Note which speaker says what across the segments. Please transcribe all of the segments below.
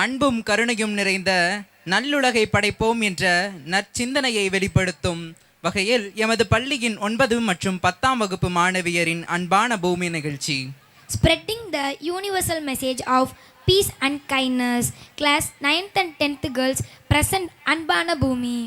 Speaker 1: அன்பும் கருணையும் நிறைந்த நல்லுலகை படைப்போம் என்ற நற்சிந்தனையை வெளிப்படுத்தும் வகையில் எமது பள்ளியின் 9 மற்றும் 10ஆம் வகுப்பு மாணவியரின் அன்பான பூமி நிகழ்ச்சி.
Speaker 2: Spreading the universal message of peace and kindness. Class 9th and 10th girls present அன்பான பூமி.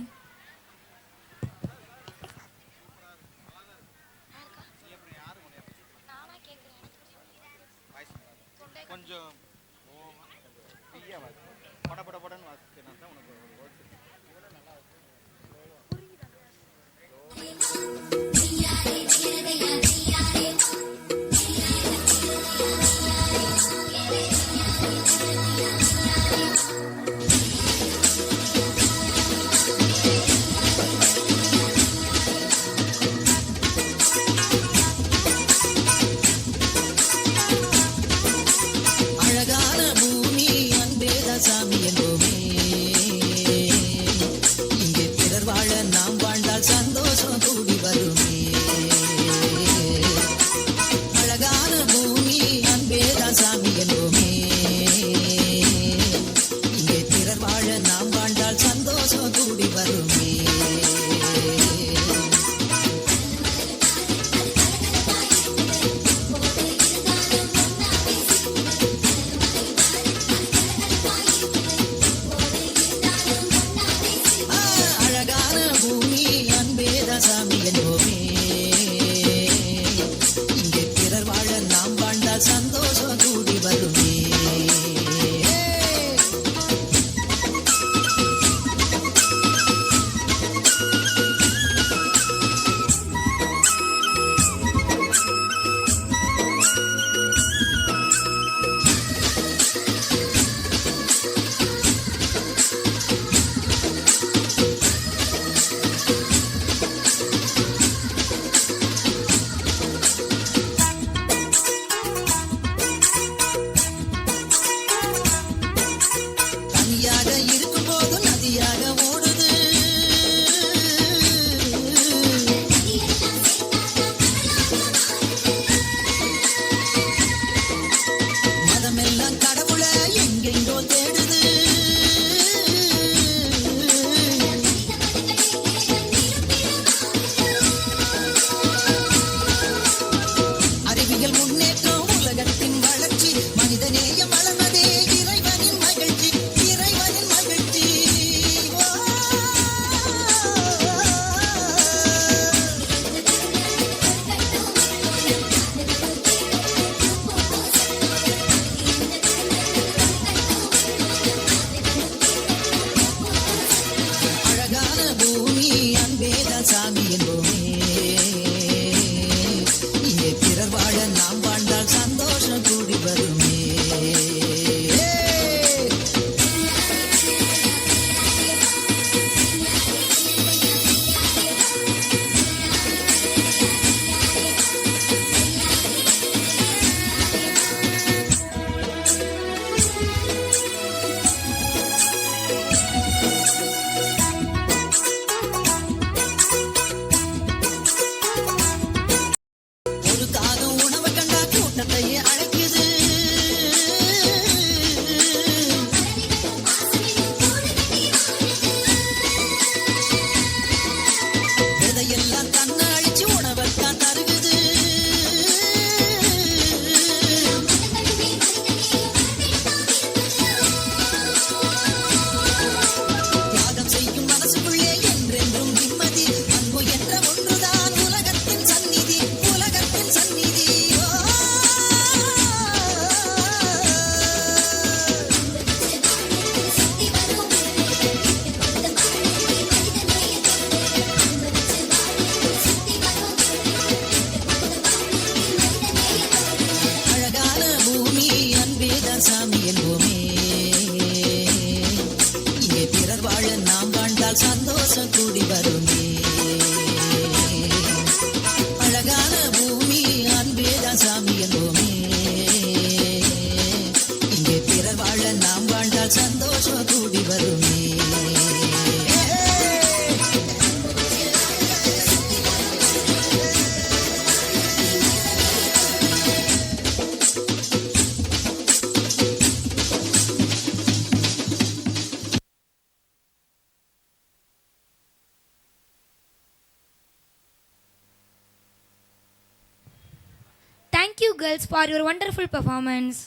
Speaker 2: girls, for your wonderful performance.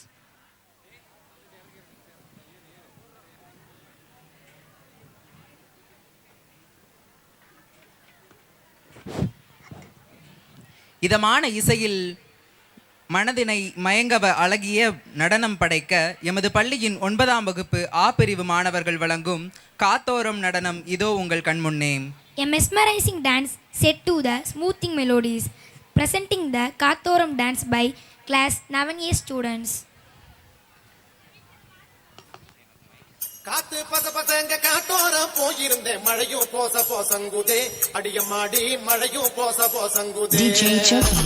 Speaker 1: இதமான இசையில் மனதினை மயங்கவ அழகிய நடனம் படைக்க எமது பள்ளியின் 9ஆம் வகுப்பு ஆ பிரிவு மாணவர்கள் வழங்கும் காத்தோரம் நடனம் இதோ உங்கள் கண்முன்னே.
Speaker 2: A mesmerizing dance set to the smoothing melodies, presenting the Kathoram dance by class 9A students.
Speaker 3: காத்து பச பசங்க காட்டோரம் போயிருந்தேன் மழையும் போச போசங்குதே அடியம்மாடி மழையும் போச போசங்குதே.
Speaker 4: DJ Chucky.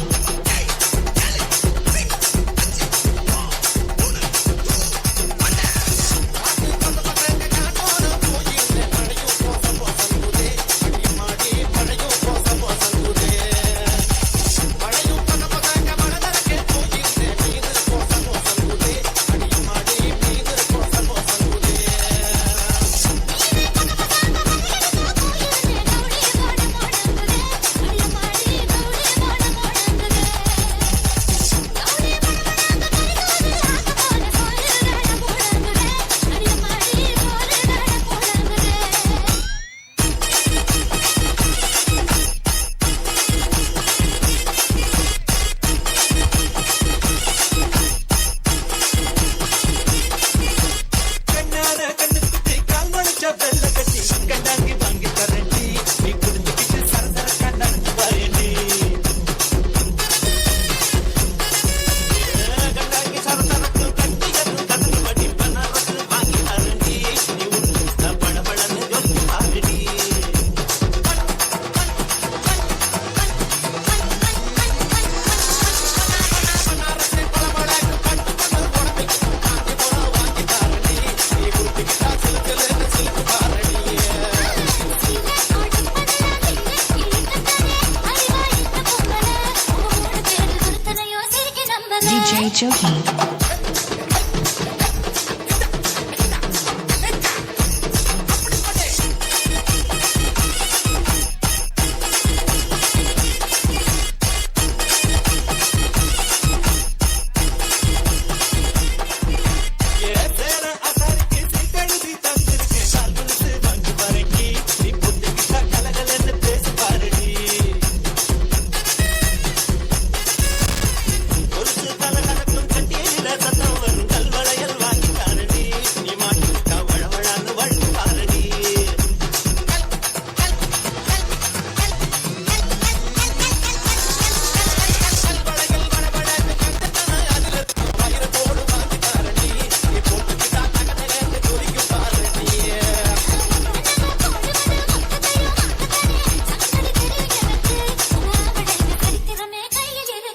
Speaker 4: DJ Chucky.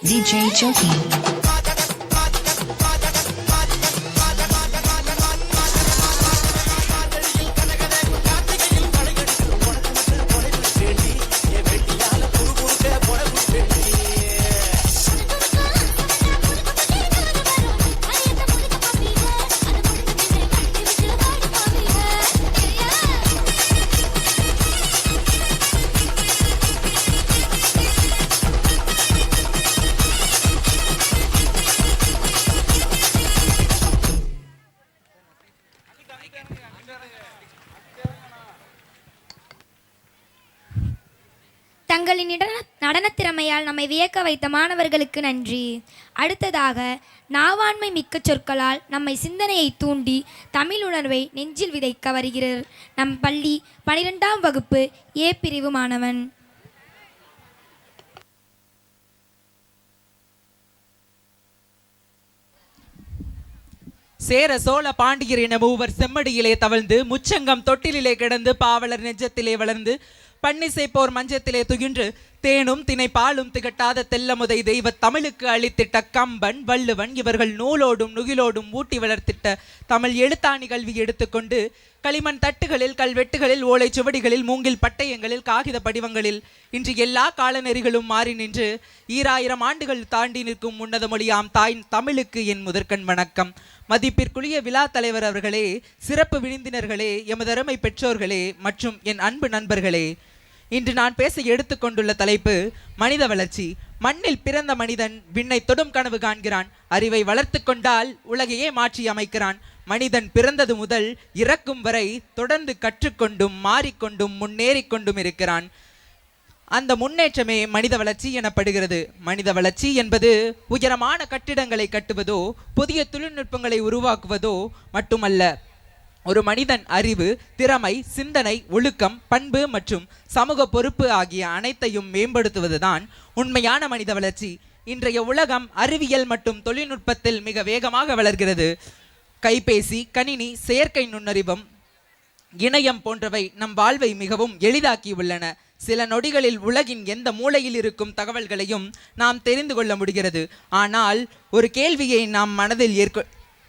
Speaker 4: DJ Chucky.
Speaker 2: தங்களின் நடனத் திறமையால் நம்மை வியக்க வைத்த மாணவர்களுக்கு நன்றி. அடுத்ததாக நாவாண்மை மிக்க சொற்களால் நம்மை சிந்தனையை தூண்டி தமிழ் உணர்வை நெஞ்சில் விதைக்க வருகிறார் நம் பள்ளி 12ஆம் வகுப்பு ஏ பிரிவு மாணவன்.
Speaker 1: சேர சோழ பாண்டியர் என மூவர் செம்மடியிலே தவழ்ந்து முச்சங்கம் தொட்டிலே கிடந்து பாவலர் நெஞ்சத்திலே வளர்ந்து பன்னிசை போர் மஞ்சத்திலே துயின்று தேனும் தினை பாலும் திகட்டாத தெல்லமுதை தெய்வ தமிழுக்கு அளித்திட்ட கம்பன் வள்ளுவன் இவர்கள் நூலோடும் நுகிலோடும் ஊட்டி வளர்த்திட்ட தமிழ் எழுத்தாணி கல்வி எடுத்துக்கொண்டு களிமண் தட்டுகளில் கல்வெட்டுகளில் ஓலை சுவடிகளில் மூங்கில் பட்டயங்களில் காகித படிவங்களில் இன்று எல்லா காலநெறிகளும் மாறி நின்று 2000 ஆண்டுகள் தாண்டி நிற்கும் உன்னத மொழியாம் தாய் தமிழுக்கு என் முதற்கண் வணக்கம். மதிப்பிற்குரிய விழா தலைவர் அவர்களே, சிறப்பு விருந்தினர்களே, எமதருமை பெற்றோர்களே மற்றும் என் அன்பு நண்பர்களே, இன்று நான் பேச எடுத்துக்கொண்டுள்ள தலைப்பு மனித வளர்ச்சி. மண்ணில் பிறந்த மனிதன் விண்ணை தொடும் கனவு காண்கிறான். அறிவை வளர்த்து கொண்டால் உலகையே மாற்றி அமைக்கிறான். மனிதன் பிறந்தது முதல் இறக்கும் வரை தொடர்ந்து கற்றுக்கொண்டும் மாறிக்கொண்டும் முன்னேறிக்கொண்டும் இருக்கிறான். அந்த முன்னேற்றமே மனித வளர்ச்சி எனப்படுகிறது. மனித வளர்ச்சி என்பது உயரமான கட்டிடங்களை கட்டுவதோ புதிய தொழில்நுட்பங்களை உருவாக்குவதோ மட்டுமல்ல. ஒரு மனிதன் அறிவு, திறமை, சிந்தனை, ஒழுக்கம், பண்பு மற்றும் சமூக பொறுப்பு ஆகிய அனைத்தையும் மேம்படுத்துவதுதான் உண்மையான மனித வளர்ச்சி. இன்றைய உலகம் அறிவியல் மற்றும் தொழில்நுட்பத்தில் மிக வேகமாக வளர்கிறது. கைபேசி, கணினி, செயற்கை நுண்ணறிவும், இணையம் போன்றவை நம் வாழ்வை மிகவும் எளிதாக்கியுள்ளன. சில நொடிகளில் உலகின் எந்த மூலையில் இருக்கும் தகவல்களையும் நாம் தெரிந்து கொள்ள முடிகிறது. ஆனால் ஒரு கேள்வியை நாம் மனதில்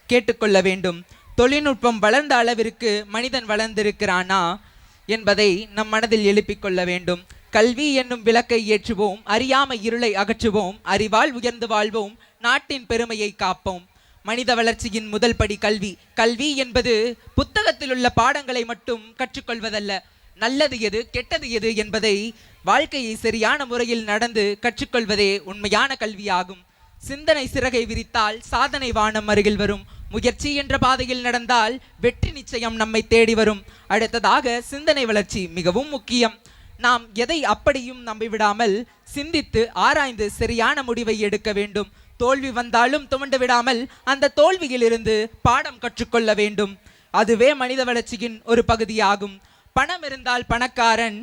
Speaker 1: கேட்டுக்கொள்ள வேண்டும். தொழில்நுட்பம் வளர்ந்த அளவிற்கு மனிதன் வளர்ந்திருக்கிறானா என்பதை நம் மனதில் எழுப்பிக் கொள்ள வேண்டும். கல்வி என்னும் விளக்கை ஏற்றுவோம், அறியாமை இருளை அகற்றுவோம், அறிவால் உயர்ந்து வாழ்வோம், நாட்டின் பெருமையை காப்போம். மனித வளர்ச்சியின் முதல் படி கல்வி. கல்வி என்பது புத்தகத்தில் உள்ள பாடங்களை மட்டும் கற்றுக்கொள்வதல்ல. நல்லது எது, கெட்டது எது என்பதை வாழ்க்கையை சரியான முறையில் நடந்து கற்றுக்கொள்வதே உண்மையான கல்வியாகும். சிந்தனை சிறகை விரித்தால் சாதனை வானம் அருகில் வரும். முயற்சி என்ற பாதையில் நடந்தால் வெற்றி நிச்சயம் நம்மை தேடி வரும். அடுத்ததாக சிந்தனை வளர்ச்சி மிகவும் முக்கியம். நாம் எதை அப்படியும் நம்பிவிடாமல் சிந்தித்து ஆராய்ந்து சரியான முடிவை எடுக்க வேண்டும். தோல்வி வந்தாலும் துவண்டு விடாமல் அந்த தோல்வியிலிருந்து பாடம் கற்றுக்கொள்ள வேண்டும். அதுவே மனித வளர்ச்சியின் ஒரு பகுதியாகும். பணம் இருந்தால் பணக்காரன்,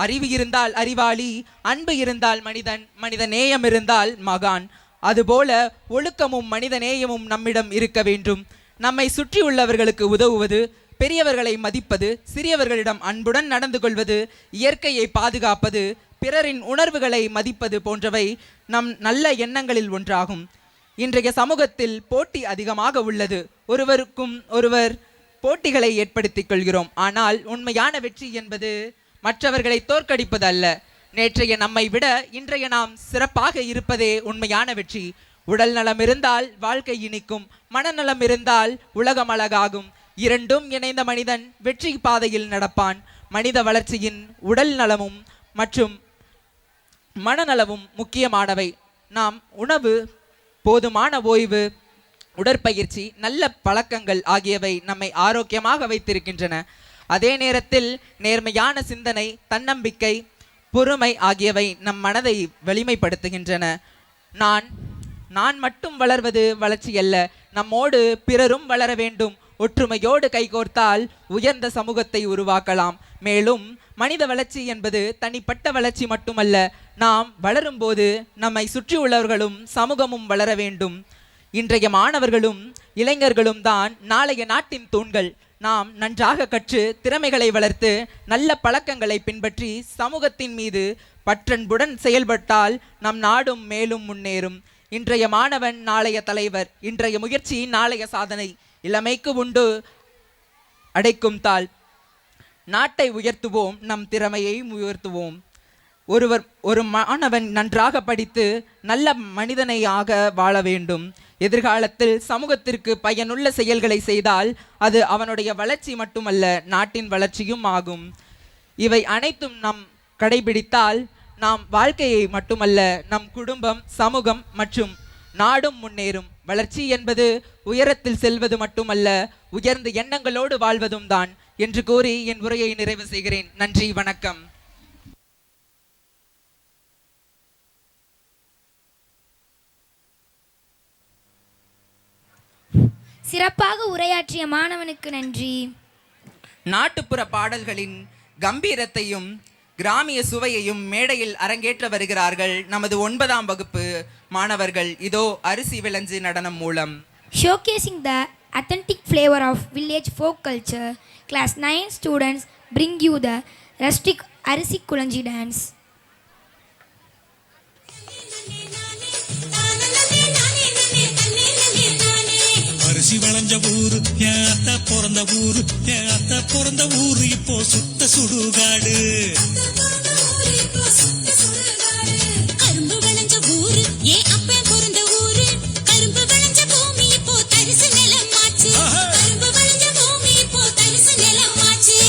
Speaker 1: அறிவு இருந்தால் அறிவாளி, அன்பு இருந்தால் மனிதன், மனித நேயம் இருந்தால் மகான். அதுபோல ஒழுக்கமும் மனித நேயமும் நம்மிடம் இருக்க வேண்டும். நம்மை சுற்றி உள்ளவர்களுக்கு உதவுவது, பெரியவர்களை மதிப்பது, சிறியவர்களிடம் அன்புடன் நடந்து கொள்வது, இயற்கையை பாதுகாப்பது, பிறரின் உணர்வுகளை மதிப்பது போன்றவை நம் நல்ல எண்ணங்களில் ஒன்றாகும். இன்றைய சமூகத்தில் போட்டி அதிகமாக உள்ளது. ஒருவருக்கும் ஒருவர் போட்டிகளை ஏற்படுத்திக் கொள்கிறோம். ஆனால் உண்மையான வெற்றி என்பது மற்றவர்களை தோற்கடிப்பது அல்ல. நேற்றைய நம்மை விட இன்றைய நாம் சிறப்பாக இருப்பதே உண்மையான வெற்றி. உடல் நலம் இருந்தால் வாழ்க்கை இனிக்கும், மனநலம் இருந்தால் உலகம் அழகாகும். இரண்டும் இணைந்த மனிதன் வெற்றி பாதையில் நடப்பான். மனித வளர்ச்சியின் உடல் நலமும் மற்றும் மனநலமும் முக்கியமானவை. நாம் உணவு, போதுமான ஓய்வு, உடற்பயிற்சி, நல்ல பழக்கங்கள் ஆகியவை நம்மை ஆரோக்கியமாக வைத்திருக்கின்றன. அதே நேரத்தில் நேர்மையான சிந்தனை, தன்னம்பிக்கை, பொறுமை ஆகியவை நம் மனதை வலிமைப்படுத்துகின்றன. நான் மட்டும் வளர்வது வளர்ச்சி அல்ல, நம்மோடு பிறரும் வளர வேண்டும். ஒற்றுமையோடு கைகோர்த்தால் உயர்ந்த சமூகத்தை உருவாக்கலாம். மேலும் மனித வளர்ச்சி என்பது தனிப்பட்ட வளர்ச்சி மட்டுமல்ல. நாம் வளரும்போது நம்மை சுற்றியுள்ளவர்களும் சமூகமும் வளர வேண்டும். இன்றைய மாணவர்களும் இளைஞர்களும் தான் நாளைய நாட்டின் தூண்கள். நாம் நன்றாக கற்று திறமைகளை வளர்த்து நல்ல பழக்கங்களை பின்பற்றி சமூகத்தின் மீது பற்றன்புடன் செயல்பட்டால் நம் நாடும் மேலும் முன்னேறும். இன்றைய மாணவன் நாளைய தலைவர். இன்றைய முயற்சி நாளைய சாதனை. இளமைக்கு உண்டு அடைக்கும் தாள். நாட்டை உயர்த்துவோம், நம் திறமையை உயர்த்துவோம். ஒரு மாணவன் நன்றாக படித்து நல்ல மனிதனையாக வாழ வேண்டும். எதிர்காலத்தில் சமூகத்திற்கு பயனுள்ள செயல்களை செய்தால் அது அவனுடைய வளர்ச்சி மட்டுமல்ல, நாட்டின் வளர்ச்சியும் ஆகும். இவை அனைத்தும் நாம் கடைபிடித்தால் நாம் வாழ்க்கையை மட்டுமல்ல, நம் குடும்பம், சமூகம் மற்றும் நாடும் முன்னேறும். வளர்ச்சி என்பது உயரத்தில் செல்வது மட்டுமல்ல, உயர்ந்த எண்ணங்களோடு வாழ்வதும் தான் என்று கூறி என் உரையை நிறைவு செய்கிறேன். நன்றி, வணக்கம்.
Speaker 2: சிறப்பாக உரையாற்றிய மாணவனுக்கு நன்றி.
Speaker 1: நாட்டுப்புற பாடல்களின் கம்பீரத்தையும் கிராமிய சுவையையும் மேடையில் அரங்கேற்ற வருகிறார்கள் நமது 9ஆம் வகுப்பு மாணவர்கள். இதோ அரிசி விளஞ்சு நடனம் மூலம்.
Speaker 2: Showcasing the authentic flavor of village folk culture, class 9 students bring you the rustic Arisi Kulanji dance.
Speaker 5: அரிசி வளைஞ்ச ஊரு, என் அத்தை பிறந்த ஊரு, என் அத்தை பிறந்த ஊரு இப்போ சுத்த சுடுகாடு. கரும்பு விளைஞ்ச ஊரு, என் அப்பன் பிறந்த ஊரு, கரும்பு விளைஞ்ச பூமி இப்போ தரிசு நிலம் ஆச்சு. கரும்பு விளைஞ்ச பூமி இப்போ தரிசு நிலம் ஆச்சு.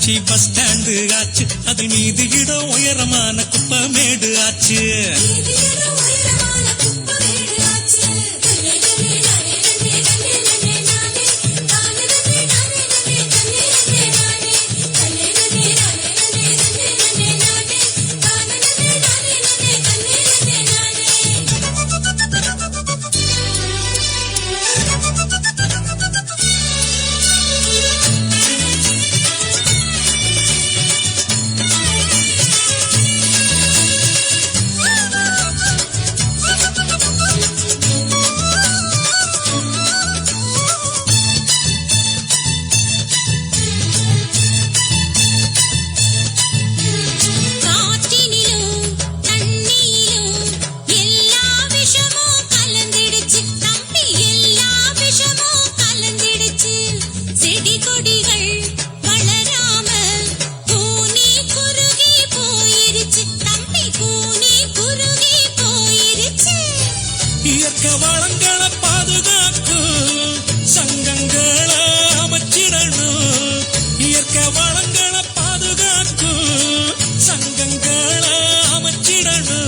Speaker 6: பொள்ளாச்சி பஸ் ஸ்டாண்டு ஆச்சு, அதில் மீது இடம் உயரமான குப்பமேடு ஆச்சு. இயற்கை வளங்களை பாதுகாக்கும் சங்கங்களை அமைச்சிடணும். இயற்கை வளங்களை பாதுகாக்கும் சங்கங்களை அமைச்சிடணும்.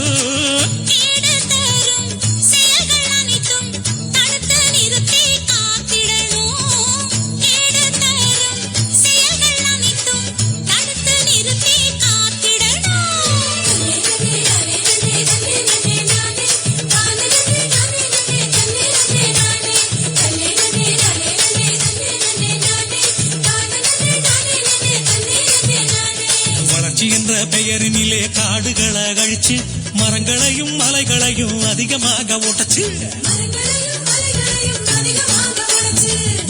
Speaker 6: என்ற பெயரினிலே காடுகளை அழிச்சு மரங்களையும் மலைகளையும் அதிகமாக உடைச்சு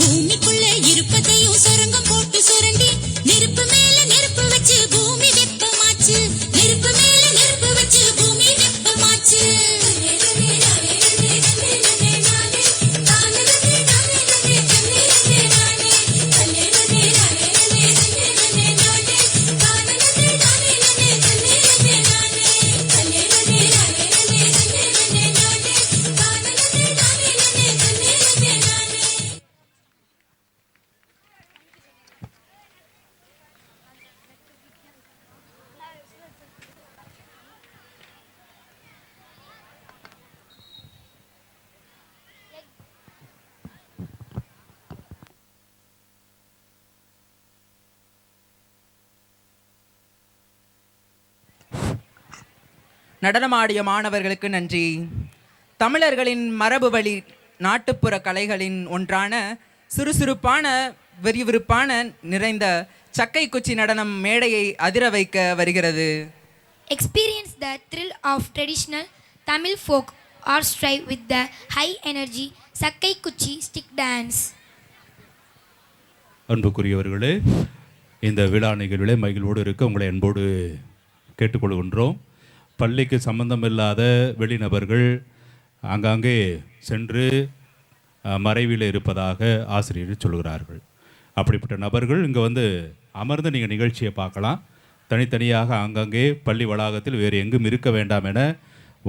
Speaker 5: பூமிக்குள்ள இருப்பதையும் சுரங்கம் போட்டு சுரண்டி நெருப்பு மேல நெருப்பு வச்சு பூமி வெப்பமாச்சு. நெருப்பு மேல நெருப்பு வச்சு பூமி வெப்பமாச்சு.
Speaker 1: நடனமாடிய மாணவர்களுக்கு நன்றி. தமிழர்களின் மரபு வழி நாட்டுப்புற கலைகளின் ஒன்றான சுறுசுறுப்பான விறுவிறுப்பான நிறைந்த சக்கை குச்சி நடனம் மேடையை அதிர வைக்க வருகிறது.
Speaker 2: Experience the thrill of traditional Tamil folk art strive with the high energy சக்கை குச்சி stick dance.
Speaker 7: அன்புக்குரியவர்களே, இந்த விழா நிகழ்விலே மகிழ்வோடு இருக்க உங்களை அன்போடு கேட்டுக்கொள்கின்றோம். பள்ளிக்கு சம்பந்தமில்லாத வெளிநபர்கள் ஆங்காங்கே சென்று மறைவில் இருப்பதாக ஆசிரியர்கள் சொல்கிறார்கள். அப்படிப்பட்ட நபர்கள் இங்கே வந்து அமர்ந்து நீங்கள் நிகழ்ச்சியை பார்க்கலாம். தனித்தனியாக ஆங்காங்கே பள்ளி வளாகத்தில் வேறு எங்கும் இருக்க வேண்டாம் என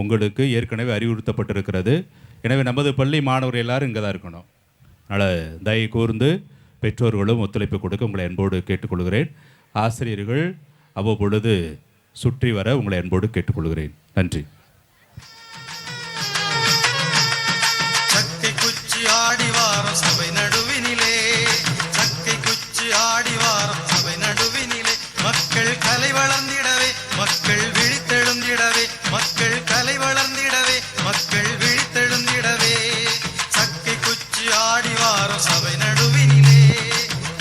Speaker 7: உங்களுக்கு ஏற்கனவே அறிவுறுத்தப்பட்டிருக்கிறது. எனவே நமது பள்ளி மாணவர்கள் எல்லாரும் இங்கே தான் இருக்கணும். அதனால் தயவு கூர்ந்து பெற்றோர்களும் ஒத்துழைப்பு கொடுக்க உங்களை அன்போடு கேட்டுக்கொள்கிறேன். ஆசிரியர்கள் அவ்வப்பொழுது சுற்றி வர உங்களை அன்போடு கேட்டுக்கொள்கிறேன். நன்றி.
Speaker 8: சக்கை குச்சி ஆடிவாரம் சபை நடுவினிலே, சக்கை குச்சி ஆடிவாரம் சபை நடுவினிலே, மக்கள் கலை வளர்ந்திடவே மக்கள் விழித்தெழுந்திடவே, மக்கள் கலை வளர்ந்திடவே மக்கள் விழித்தெழுந்திடவே, சக்கை குச்சி ஆடிவாரம் சபை நடுவினிலே,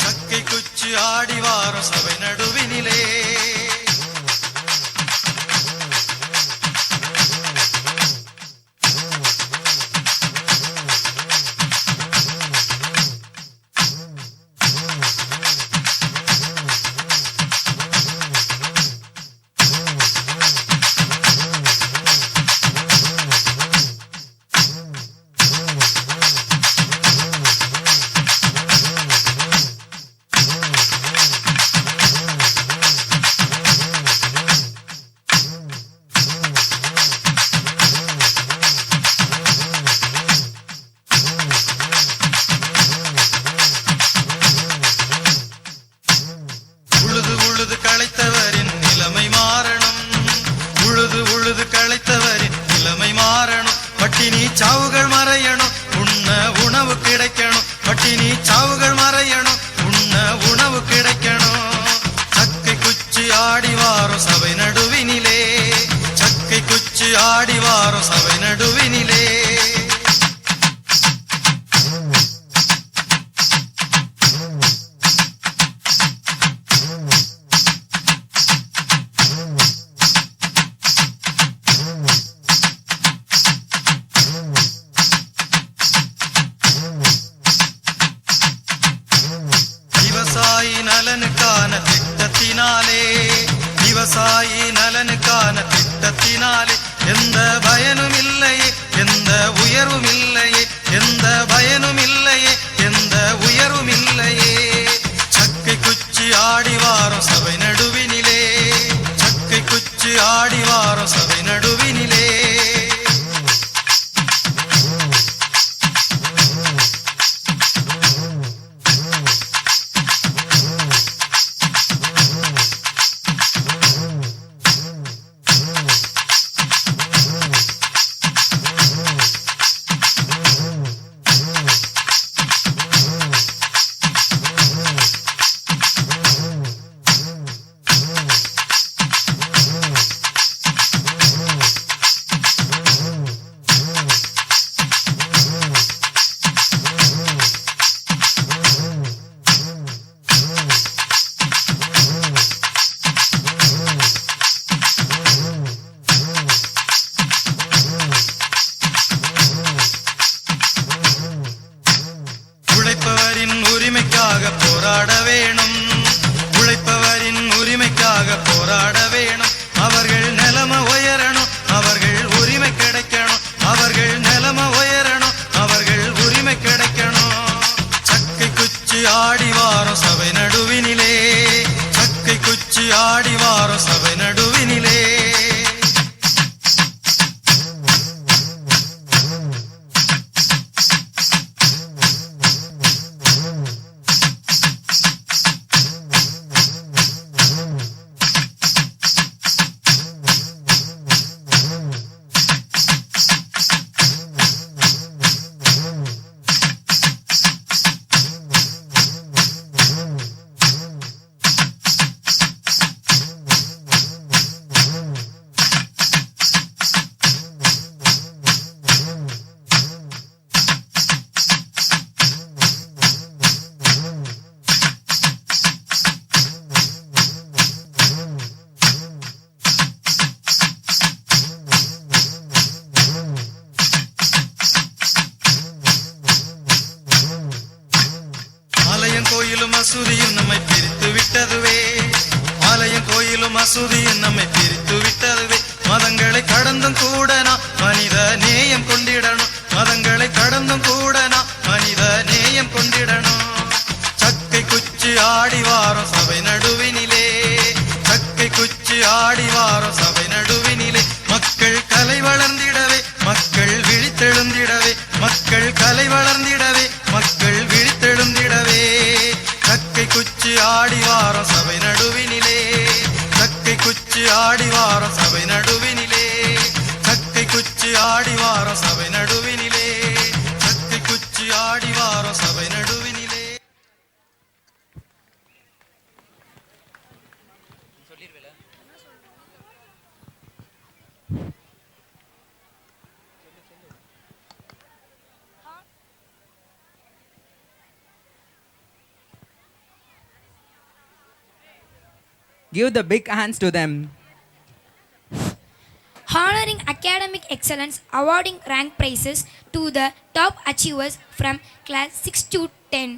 Speaker 8: சக்கை குச்சி ஆடிவாரம் சபை நடுவினிலே. உழுது களைத்தவரின் நிலைமை மாறணும். பட்டினி சாவுகள் மறையணும், உண்ண உணவு கிடைக்கணும். பட்டினி சாவுகள் மறையணும், உண்ண உணவு கிடைக்கணும். சக்கை குச்சி ஆடி வாரும் சபை நடுவினிலே, சக்கை குச்சி ஆடி வாரும் சபை நடுவினிலே. விவசாயி நலனுக்கான திட்டத்தினாலே, விவசாயி நலனுக்கான திட்டத்தினாலே எந்த பயனும் இல்லையே, எந்த உயர்வும் இல்லையே, எந்த பயனும் இல்லையே, எந்த உயர்வும் இல்லையே. சக்கை குச்சி ஆடி வாரும் சபை நடுவினிலே, சக்கை குச்சி ஆடி வாரும் சபை நடுவினிலே. உழைப்பவரின் உரிமைக்காக போராட வேணும், உழைப்பவரின் உரிமைக்காக போராட வேணும். அவர்கள் நிலைமை உயரணும், அவர்கள் உரிமை கிடைக்கணும். அவர்கள் நிலைமை உயரணும், அவர்கள் உரிமை கிடைக்கணும். சக்கை குச்சி ஆடி வாரும் சபை நடுவினிலே, சக்கை குச்சி ஆடி வாரும் சபை நடுவினிலே. ஆலயம் கோயிலும் மசூதியும் நம்மை பிரித்து விட்டதுவே, ஆலயம் கோயிலும் மசூதியும் நம்மை பிரித்து விட்டதுவே. மதங்களை கடந்தும் கூட நாம் மனித நேயம் கொண்டிடணும், மதங்களை கடந்தும் கூட நாம் மனித நேயம் கொண்டிடணும். சக்கை குச்சி ஆடி வாரும் சபை நடுவினிலே, சக்கை குச்சி ஆடி வாரும் சபை நடுவினிலே. மக்கள் கலை வளர்ந்திடவே, மக்கள் விழித்தெழுந்திடவே, மக்கள் கலை வளர்ந்திடவே, மக்கள் விழித்தெழுந்திடவே. சக்கை குச்சி ஆடி வாரும் சபை நடுவினிலே, சக்கை குச்சி ஆடி வாரும் சபை நடுவினிலே, சக்கை குச்சி ஆடி வாரும் சபை நடுவினிலே, சக்கை குச்சி ஆடி வாரும் சபை நடுவினிலே.
Speaker 1: Give the big hands to them.
Speaker 2: Honoring academic excellence, awarding rank prizes to the top achievers from class 6 to 10.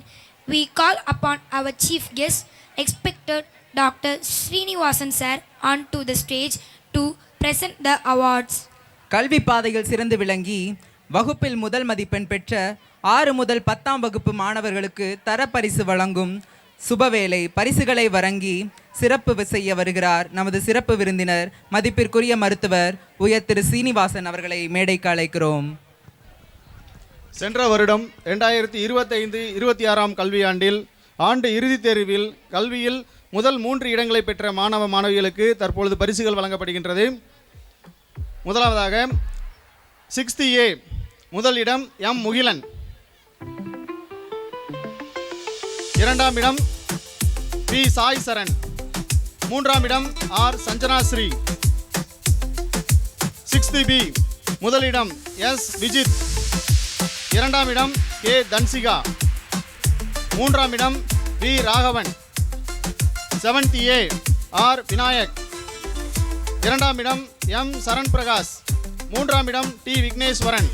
Speaker 2: We call upon our chief guest, expected Dr. Srinivasan sir, onto the stage to present the awards.
Speaker 1: கல்வி பாதையில் சிறந்து விளங்கி வகுப்பில் முதல் மதிப்பெண் பெற்ற 6 முதல் 10ஆம் வகுப்பு மாணவர்களுக்கு தரப்பரிசு வழங்கும் சுபவேளை பரிசுகளை வழங்கி சிறப்பு செய்ய வருகிறார் நமது சிறப்பு விருந்தினர் மதிப்பிற்குரிய மருத்துவர் உயர் திரு சீனிவாசன் அவர்களை மேடைக்கு அழைக்கிறோம்.
Speaker 9: சென்ற வருடம் 2025-26ஆம் கல்வியாண்டில் ஆண்டு இறுதித் தேர்வில் கல்வியில் முதல் 3 இடங்களை பெற்ற மாணவ மாணவிகளுக்கு தற்பொழுது பரிசுகள் வழங்கப்படுகின்றது. முதலாவதாக 6th A முதலிடம் எம் முகிலன், இரண்டாம் இடம் பி சாய் சரண், மூன்றாம் இடம் ஆர் சஞ்சனாஸ்ரீ. 6th B முதலிடம் எஸ் விஜித், இரண்டாம் இடம் கே தன்சிகா, மூன்றாம் இடம் V Raghavan. 7th A R Vinayak, இரண்டாம் இடம் எம் சரண் பிரகாஷ், மூன்றாம் இடம் டி விக்னேஸ்வரன்.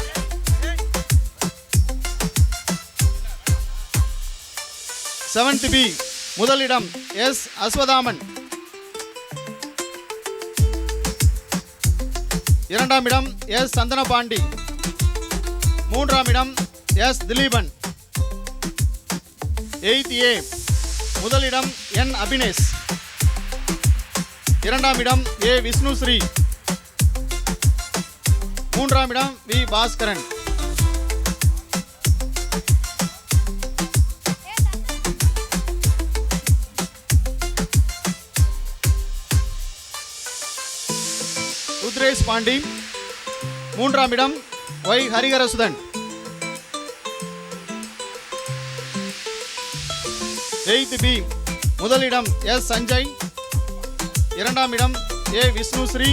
Speaker 9: 7th B முதலிடம் எஸ் அஸ்வதாமன், இரண்டாம் இடம் எஸ் சந்தனபாண்டி, மூன்றாம் இடம் எஸ் திலீபன். 8th A முதலிடம் என் அபினேஷ், இரண்டாம் இடம் ஏ விஷ்ணுஸ்ரீ, மூன்றாம் இடம் வி பாஸ்கரன். ருத்ரேஷ் பாண்டி, மூன்றாம் இடம் ஒய் ஹரிஹரசுதன். 8th B முதலிடம் எஸ் சஞ்சய், இரண்டாம் இடம் ஏ விஷ்ணுஸ்ரீ,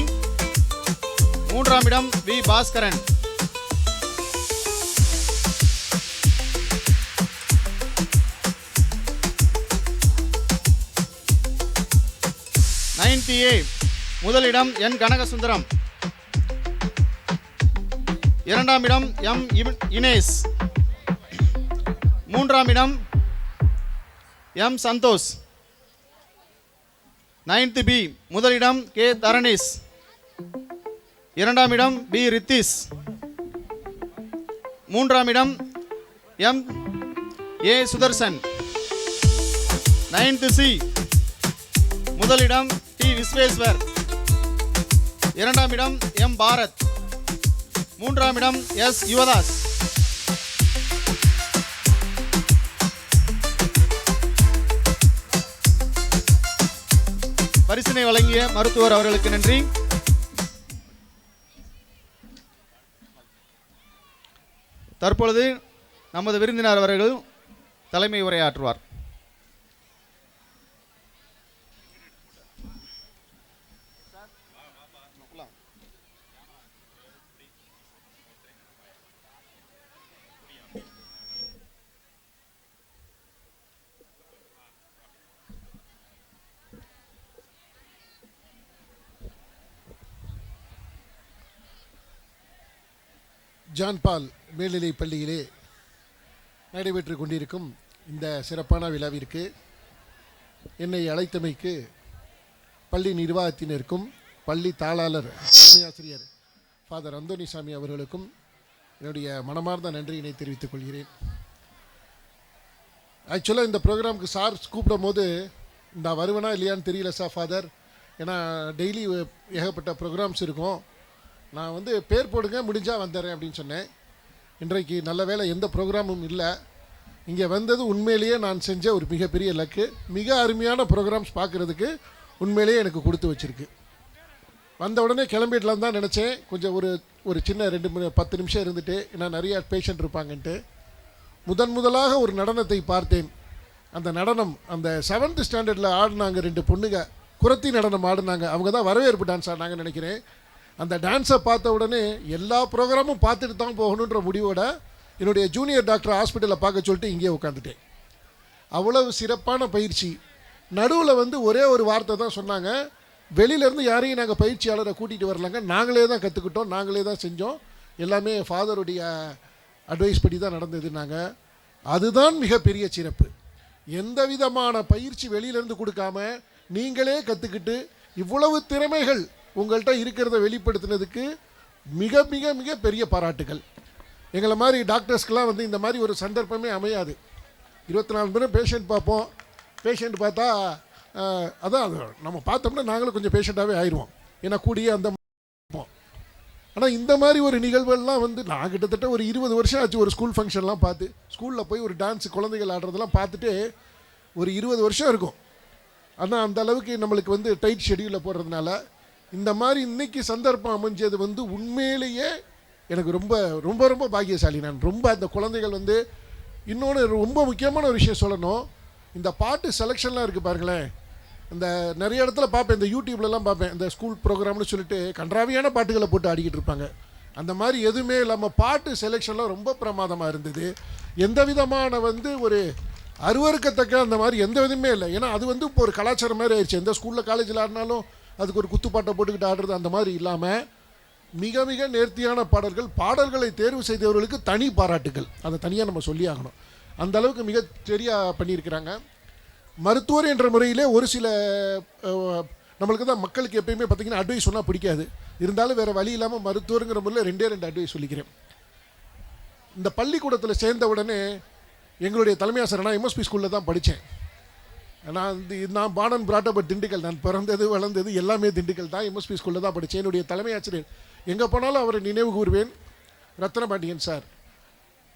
Speaker 9: மூன்றாம் இடம் வி பாஸ்கரன். ninth A முதலிடம் என் கனகசுந்தரம், இரண்டாம் இடம் எம் இனேஷ், மூன்றாம் இடம் எம் சந்தோஷ். 9th B முதலிடம் கே தரணேஷ், இரண்டாம் இடம் பி ரித்திஷ், மூன்றாம் இடம் M A Sudarshan. 9th C முதலிடம் டி விஸ்வேஸ்வர், இரண்டாம் இடம் எம் பாரத், மூன்றாம் இடம் எஸ் யுவதாஸ். பரிசினை வழங்கிய மருத்துவர் அவர்களுக்கு நன்றி. தற்பொழுது நமது விருந்தினர் அவர்கள் தலைமை உரையாற்றுவார்.
Speaker 10: ஜான் பால் மேல்நிலைப் பள்ளியிலே நடைபெற்று கொண்டிருக்கும் இந்த சிறப்பான விழாவிற்கு என்னை அழைத்தமைக்கு பள்ளி நிர்வாகத்தினருக்கும் பள்ளி தாளாளர் ஆசிரியர் ஃபாதர் அந்தோனிசாமி அவர்களுக்கும் என்னுடைய மனமார்ந்த நன்றியினை தெரிவித்துக் கொள்கிறேன். ஆக்சுவலாக இந்த ப்ரோக்ராமுக்கு சார் கூப்பிடும் போது நான் வருவேனா இல்லையான்னு தெரியல சார் ஃபாதர், ஏன்னா டெய்லி ஏகப்பட்ட ப்ரோக்ராம்ஸ் இருக்கும், நான் வந்து பேர் போடுங்க முடிஞ்சால் வந்துடுறேன் அப்படின்னு சொன்னேன். இன்றைக்கு நல்ல வேளை எந்த ப்ரோக்ராமும் இல்லை, இங்கே வந்தது உண்மையிலேயே நான் செஞ்ச ஒரு மிகப்பெரிய லக்கு. மிக அருமையான ப்ரோக்ராம்ஸ் பார்க்குறதுக்கு உண்மையிலேயே எனக்கு கொடுத்து வச்சுருக்கு. வந்த உடனே கிளம்பிடலாம் தான் நினச்சேன், கொஞ்சம் ஒரு சின்ன 10 நிமிஷம் இருந்துட்டு, ஏன்னா நிறையா பேஷண்ட் இருப்பாங்கன்ட்டு. முதலாக ஒரு நடனத்தை பார்த்தேன். அந்த நடனம் அந்த 7th ஸ்டாண்டர்டில் ஆடினாங்க 2 பொண்ணுங்க, குரத்தி நடனம் ஆடினாங்க. அவங்க தான் வரவேற்பு டான்ஸ் ஆடினாங்கன்னு நினைக்கிறேன். அந்த டான்ஸை பார்த்த உடனே எல்லா ப்ரோக்ராமும் பார்த்துட்டு தான் போகணுன்ற முடிவோட என்னுடைய ஜூனியர் டாக்டர் ஹாஸ்பிட்டலில் பார்க்க சொல்லிட்டு இங்கே உட்காந்துட்டேன். அவ்வளவு சிறப்பான பயிற்சி. நடுவில் வந்து ஒரே ஒரு வார்த்தை தான் சொன்னாங்க, வெளியிலேருந்து யாரையும் நாங்கள் பயிற்சியாளரை கூட்டிகிட்டு வரலாங்க, நாங்களே தான் கற்றுக்கிட்டோம், நாங்களே தான் செஞ்சோம், எல்லாமே ஃபாதருடைய அட்வைஸ் படி தான் நடந்ததுன்னாங்க. அதுதான் மிகப்பெரிய சிறப்பு. எந்த விதமான பயிற்சி வெளியிலேருந்து கொடுக்காம நீங்களே கற்றுக்கிட்டு இவ்வளவு திறமைகள் உங்கள்கிட்ட இருக்கிறத வெளிப்படுத்தினதுக்கு மிக மிக மிக பெரிய பாராட்டுகள். எங்களை மாதிரி டாக்டர்ஸ்க்கெலாம் வந்து இந்த மாதிரி ஒரு சந்தர்ப்பமே அமையாது. 24 மணி நேரம் பேஷண்ட் பார்ப்போம். பேஷண்ட் பார்த்தா அதான் நம்ம பார்த்தோம்னா நாங்களும் கொஞ்சம் பேஷண்ட்டாகவே ஆயிடுவோம், ஏன்னா கூடியே அந்த பார்ப்போம். ஆனால் இந்த மாதிரி ஒரு நிகழ்வுகள்லாம் வந்து நான் கிட்டத்தட்ட ஒரு 20 வருஷம் ஆச்சு ஒரு ஸ்கூல் ஃபங்க்ஷன்லாம் பார்த்து, ஸ்கூலில் போய் ஒரு டான்ஸ் குழந்தைகள் ஆடுறதெல்லாம் பார்த்துட்டு ஒரு 20 வருஷம் இருக்கும். ஆனால் அந்த அளவுக்கு நம்மளுக்கு வந்து டைட் ஷெடியூலில் போடுறதுனால இந்த மாதிரி இன்னைக்கு சந்தர்ப்பம் அமைஞ்சது வந்து உண்மையிலேயே எனக்கு ரொம்ப ரொம்ப ரொம்ப பாக்கியசாலி. நான் ரொம்ப அந்த குழந்தைகள் வந்து இன்னொன்று ரொம்ப முக்கியமான ஒரு விஷயம் சொல்லணும். இந்த பாட்டு செலெக்ஷன்லாம் இருக்குது பாருங்களேன். இந்த நிறைய இடத்துல பார்ப்பேன், இந்த யூடியூப்லலாம் பார்ப்பேன், இந்த ஸ்கூல் ப்ரோக்ராம்னு சொல்லிட்டு கன்றாவியான பாட்டுகளை போட்டு ஆடிக்கிட்டு இருப்பாங்க. அந்த மாதிரி எதுவுமே இல்லாமல் பாட்டு செலெக்ஷன்லாம் ரொம்ப பிரமாதமாக இருந்தது. எந்த விதமான வந்து ஒரு அருவருக்கத்தக்க அந்த மாதிரி எந்த விதமே இல்லை. ஏன்னா அது வந்து இப்போ ஒரு கலாச்சாரம் மாதிரி ஆயிடுச்சு. எந்த ஸ்கூலில் காலேஜில் ஆடினாலும் அதுக்கு ஒரு குத்துப்பாட்டை போட்டுக்கிட்டு ஆடுறது அந்த மாதிரி இல்லாமல் மிக மிக நேர்த்தியான பாடல்கள், பாடல்களை தேர்வு செய்தவர்களுக்கு தனி பாராட்டுகள். அதை தனியாக நம்ம சொல்லி ஆகணும். அந்த அளவுக்கு மிக சரியாக பண்ணியிருக்கிறாங்க. மருத்துவர் என்ற முறையிலே ஒரு சில நம்மளுக்கு தான் மக்களுக்கு எப்பயுமே பார்த்திங்கன்னா அட்வைஸ் சொன்னால் பிடிக்காது. இருந்தாலும் வேறு வழி இல்லாமல் மருத்துவருங்கிற முறையில் 2 அட்வைஸ் சொல்லிக்கிறேன். இந்த பள்ளிக்கூடத்தில் சேர்ந்த உடனே எங்களுடைய தலைமை ஆசிரியர், நான் எம்எஸ்பி ஸ்கூலில் தான் படித்தேன். நான் பானன் பிராட்டப்பட் திண்டுக்கல். நான் பிறந்தது வளர்ந்தது எல்லாமே திண்டுக்கல் தான். எம்எஸ்பி ஸ்கூலில் தான் படித்தேன். என்னுடைய தலைமை ஆசிரியர் எங்கே போனாலும் அவரை நினைவு கூறுவேன், ரத்னபாண்டியன் சார்.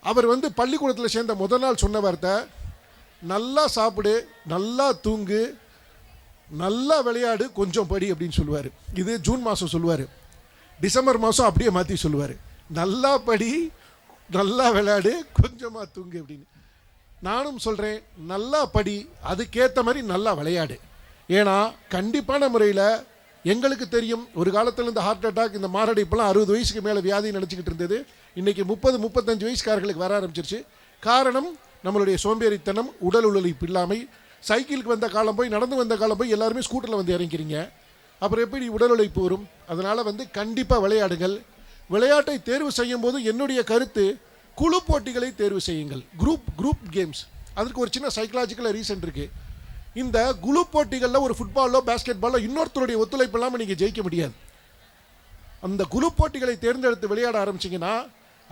Speaker 10: அவர் வந்து பள்ளிக்கூடத்தில் சேர்ந்த முதல் நாள் சொன்ன வார்த்தை, நல்லா சாப்பிடு, நல்லா தூங்கு, நல்லா விளையாடு, கொஞ்சம் படி அப்படின்னு சொல்லுவார். இது ஜூன் மாதம் சொல்லுவார். டிசம்பர் மாதம் அப்படியே மாற்றி சொல்லுவார், நல்லா படி, நல்லா விளையாடு, கொஞ்சமாக தூங்கு அப்படின்னு. நானும் சொல்கிறேன், நல்லா படி, அதுக்கேற்ற மாதிரி நல்லா விளையாடு. ஏன்னா கண்டிப்பான முறையில் எங்களுக்கு தெரியும், ஒரு காலத்தில் இந்த ஹார்ட் அட்டாக், இந்த மாரடைப்பெல்லாம் 60 வயசுக்கு மேலே வியாதி நினச்சிக்கிட்டு இருந்தது. இன்றைக்கி 30-35 வயசுக்காரர்களுக்கு வர ஆரம்பிச்சிருச்சு. காரணம் நம்மளுடைய சோம்பேறித்தனம், உடல் உழைப்பு இல்லாமை. சைக்கிளுக்கு வந்த காலம் போய், நடந்து வந்த காலம் போய், எல்லாருமே ஸ்கூட்டரில் வந்து இறங்கிறீங்க. அப்புறம் எப்படி உடல் உழைப்பு வரும்? அதனால் வந்து கண்டிப்பாக விளையாடுங்கள். விளையாட்டை தேர்வு செய்யும் போது என்னுடைய கருத்து, குழு போட்டிகளை தேர்வு செய்யுங்கள். Group games. அதற்கு ஒரு சின்ன சைக்கலாஜிக்கல் ரீசன் இருக்குது. இந்த குழு போட்டிகளில் ஒரு ஃபுட்பாலோ பேஸ்கெட் பாலோ இன்னொருத்தருடைய ஒத்துழைப்பு இல்லாமல் நீங்கள் ஜெயிக்க முடியாது. அந்த குழு போட்டிகளை தேர்ந்தெடுத்து விளையாட ஆரம்பிச்சிங்கன்னா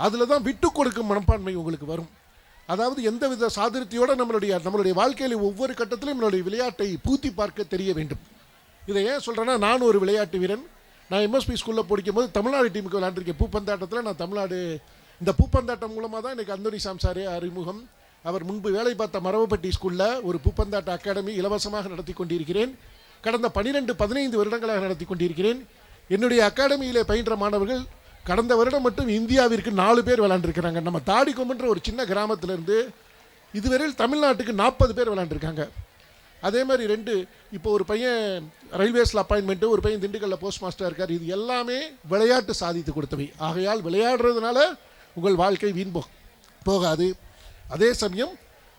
Speaker 10: அதில் தான் விட்டு கொடுக்கும் மனப்பான்மை உங்களுக்கு வரும். அதாவது எந்தவித சாதுரியத்தோடு நம்மளுடைய வாழ்க்கையில் ஒவ்வொரு கட்டத்திலும் நம்மளுடைய விளையாட்டை பூத்தி பார்க்க தெரிய வேண்டும். இதை ஏன் சொல்கிறேன்னா, நான் ஒரு விளையாட்டு வீரன். நான் எம்எஸ்பி ஸ்கூலில் படிக்கும்போது தமிழ்நாடு டீமுக்கு விளையாண்டுருக்கேன். பூப்பந்தாட்டத்தில் நான் தமிழ்நாடு, இந்த பூப்பந்தாட்டம் மூலமாக தான் எனக்கு அந்தோனி சாம்சாரே அறிமுகம். அவர் முன்பு வேலை பார்த்த மரவப்பட்டி ஸ்கூலில் ஒரு பூப்பந்தாட்ட அகாடமி இலவசமாக நடத்தி கொண்டிருக்கிறேன். கடந்த 12-15 வருடங்களாக நடத்தி கொண்டிருக்கிறேன். என்னுடைய அகாடமியிலே பயின்ற மாணவர்கள் கடந்த வருடம் மட்டும் இந்தியாவிற்கு 4 பேர் விளையாண்டுருக்கிறாங்க. நம்ம தாடிக்கொம்புன்ற ஒரு சின்ன கிராமத்திலேருந்து இதுவரையில் தமிழ்நாட்டுக்கு 40 பேர் விளையாண்டுருக்காங்க. அதே மாதிரி இப்போ ஒரு பையன் ரயில்வேஸில் அப்பாயின்மெண்ட்டு, ஒரு பையன் திண்டுக்கல்ல போஸ்ட் மாஸ்டர் இருக்கார். இது எல்லாமே விளையாட்டு சாதித்து கொடுத்தவை. ஆகையால் விளையாடுறதுனால உங்கள் வாழ்க்கை வீண் போகாது. அதே சமயம்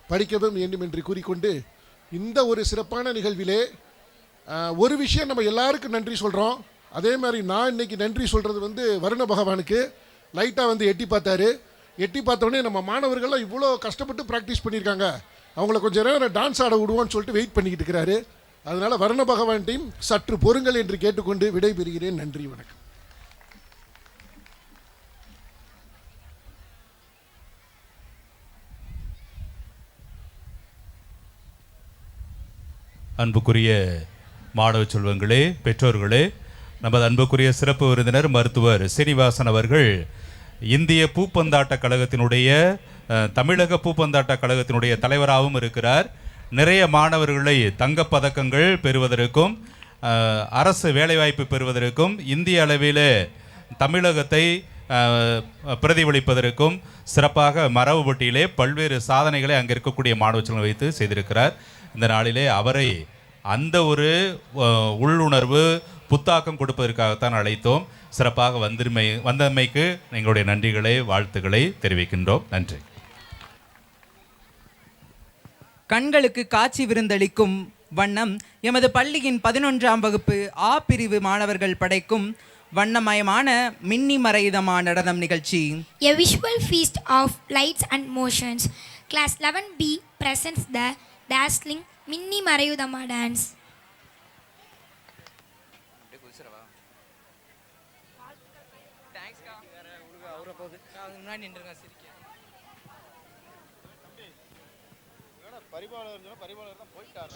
Speaker 10: படிக்கவும் வேண்டும் என்று கூறிக்கொண்டு, இந்த ஒரு சிறப்பான நிகழ்விலே ஒரு விஷயம் நம்ம எல்லாருக்கும் நன்றி சொல்கிறோம். அதே மாதிரி நான் இன்னைக்கு நன்றி சொல்கிறது வந்து வருண பகவானுக்கு. லைட்டாக வந்து எட்டி பார்த்தாரு. எட்டி பார்த்தோடனே நம்ம மாணவர்கள்லாம் இவ்வளோ கஷ்டப்பட்டு ப்ராக்டிஸ் பண்ணியிருக்காங்க, அவங்கள கொஞ்சம் நேரம் டான்ஸ் ஆட விடுவோன்னு சொல்லிட்டு வெயிட் பண்ணிக்கிட்டு இருக்கிறாரு. அதனால் வருண பகவான் டீம் சற்று பொறுங்கள் என்று கேட்டுக்கொண்டு விடைபெறுகிறேன். நன்றி, வணக்கம்.
Speaker 7: அன்புக்குரிய மாணவ செல்வங்களே, பெற்றோர்களே, நமது அன்புக்குரிய சிறப்பு விருந்தினர் மருத்துவர் சீனிவாசன் அவர்கள் இந்திய பூப்பந்தாட்ட கழகத்தினுடைய, தமிழக பூப்பந்தாட்ட கழகத்தினுடைய தலைவராகவும் இருக்கிறார். நிறைய மாணவர்களை தங்கப்பதக்கங்கள் பெறுவதற்கும் அரசு வேலைவாய்ப்பு பெறுவதற்கும் இந்திய அளவில் தமிழகத்தை பிரதிபலிப்பதற்கும் சிறப்பாக மரபுபட்டியிலே பல்வேறு சாதனைகளை அங்கே இருக்கக்கூடிய மாணவ செல்வம் வைத்து செய்திருக்கிறார். இந்த நாளிலே அவரை அந்த ஒரு உள்ளுணர்வு புத்தாக்கம் கொடுப்பதற்காகத்தான் அழைத்தோம். சிறப்பாக வந்தமைக்கு எங்களுடைய நன்றிகளை, வாழ்த்துக்களை தெரிவிக்கின்றோம். நன்றி.
Speaker 1: கண்களுக்கு காட்சி விருந்தளிக்கும் வண்ணம் எமது பள்ளியின் 11ஆம் வகுப்பு ஆ பிரிவு மாணவர்கள் படைக்கும் வண்ணமயமான மின்னி மறைதமா நடனம் நிகழ்ச்சி.
Speaker 2: A visual feast of lights and motions. Class 11B presents the dazzling மின்னி மறையுதமா டான்ஸ்.
Speaker 9: பரிபாலர் தான் போயிட்டார்.